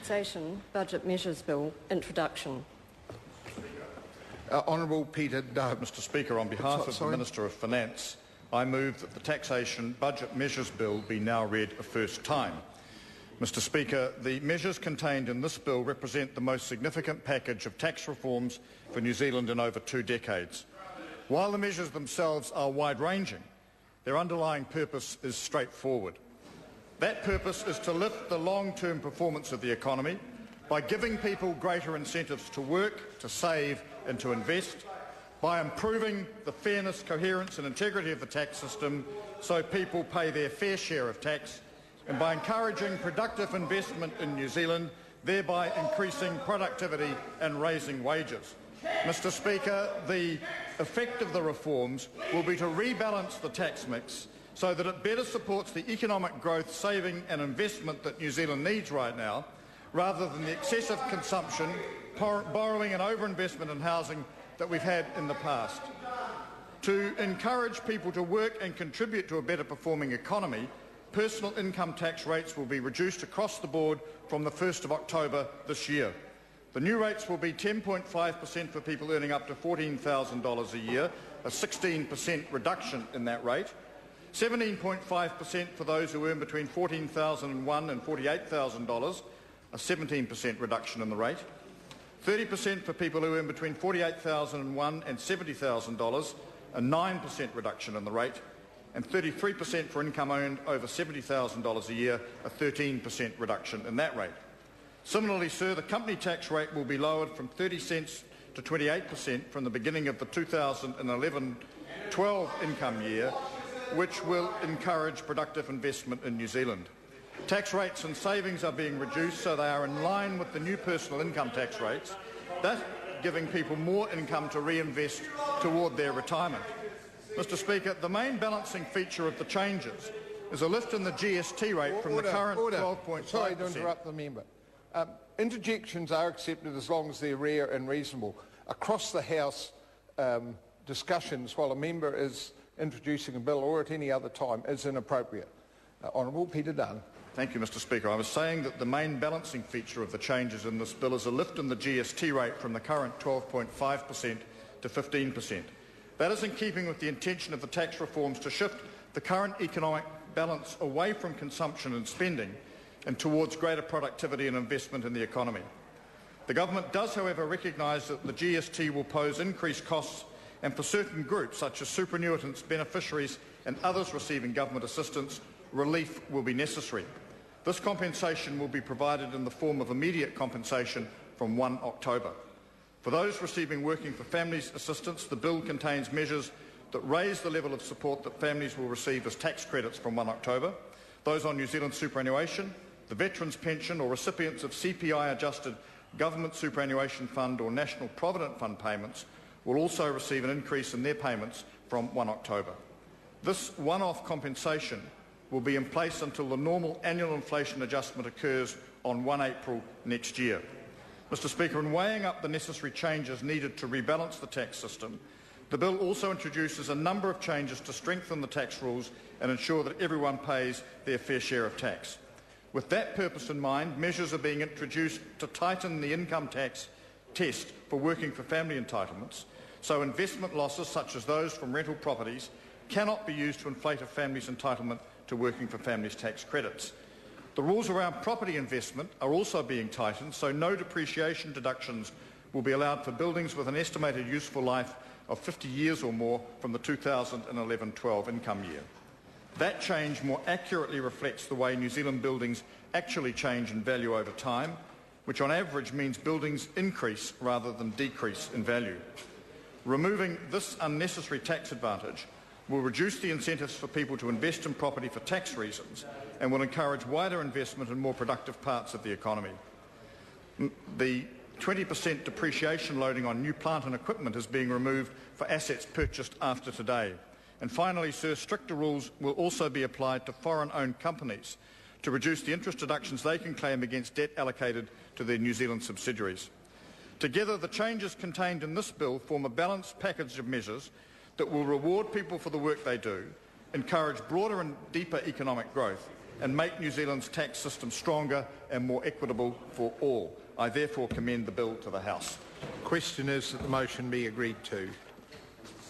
Taxation Budget Measures Bill introduction. Honourable Peter Dunn. Mr Speaker, on behalf of the Minister of Finance, I move that the Taxation Budget Measures Bill be now read a first time. Mr Speaker, the measures contained in this bill represent the most significant package of tax reforms for New Zealand in over 2 decades. While the measures themselves are wide-ranging, their underlying purpose is straightforward. That purpose is to lift the long-term performance of the economy by giving people greater incentives to work, to save and to invest, by improving the fairness, coherence and integrity of the tax system so people pay their fair share of tax, and by encouraging productive investment in New Zealand, thereby increasing productivity and raising wages. Mr Speaker, the effect of the reforms will be to rebalance the tax mix so that it better supports the economic growth, saving and investment that New Zealand needs right now, rather than the excessive consumption, borrowing and overinvestment in housing that we've had in the past. To encourage people to work and contribute to a better performing economy, personal income tax rates will be reduced across the board from the 1st of October this year. The new rates will be 10.5% for people earning up to $14,000 a year, a 16% reduction in that rate, 17.5% for those who earn between $14,001 and $48,000, a 17% reduction in the rate, 30% for people who earn between $48,001 and $70,000, a 9% reduction in the rate, and 33% for income earned over $70,000 a year, a 13% reduction in that rate. Similarly, sir, the company tax rate will be lowered from 30 cents to 28% from the beginning of the 2011-12 income year, which will encourage productive investment in New Zealand. Tax rates and savings are being reduced so they are in line with the new personal income tax rates, thus giving people more income to reinvest toward their retirement. Mr Speaker, the main balancing feature of the changes is a lift in the GST rate from the current 12.5%. Sorry to interrupt the member. Interjections are accepted as long as they're rare and reasonable. Across the House, discussions while a member is introducing a bill or at any other time is inappropriate. Honourable Peter Dunn. Thank you, Mr Speaker. I was saying that the main balancing feature of the changes in this bill is a lift in the GST rate from the current 12.5% to 15%. That is in keeping with the intention of the tax reforms to shift the current economic balance away from consumption and spending and towards greater productivity and investment in the economy. The government does, however, recognise that the GST will pose increased costs, and for certain groups, such as superannuitants, beneficiaries and others receiving government assistance, relief will be necessary. This compensation will be provided in the form of immediate compensation from 1 October. For those receiving Working for Families assistance, the bill contains measures that raise the level of support that families will receive as tax credits from 1 October. Those on New Zealand superannuation, the Veterans Pension or recipients of CPI-adjusted Government Superannuation Fund or National Provident Fund payments will also receive an increase in their payments from 1 October. This one-off compensation will be in place until the normal annual inflation adjustment occurs on 1 April next year. Mr Speaker, in weighing up the necessary changes needed to rebalance the tax system, the bill also introduces a number of changes to strengthen the tax rules and ensure that everyone pays their fair share of tax. With that purpose in mind, measures are being introduced to tighten the income tax test for Working for Family entitlements, so investment losses such as those from rental properties cannot be used to inflate a family's entitlement to Working for Families tax credits. The rules around property investment are also being tightened, so no depreciation deductions will be allowed for buildings with an estimated useful life of 50 years or more from the 2011-12 income year. That change more accurately reflects the way New Zealand buildings actually change in value over time, which on average means buildings increase rather than decrease in value. Removing this unnecessary tax advantage will reduce the incentives for people to invest in property for tax reasons and will encourage wider investment in more productive parts of the economy. The 20% depreciation loading on new plant and equipment is being removed for assets purchased after today. And finally, sir, stricter rules will also be applied to foreign-owned companies to reduce the interest deductions they can claim against debt allocated to their New Zealand subsidiaries. Together, the changes contained in this bill form a balanced package of measures that will reward people for the work they do, encourage broader and deeper economic growth, and make New Zealand's tax system stronger and more equitable for all. I therefore commend the bill to the House. Question is that the motion be agreed to.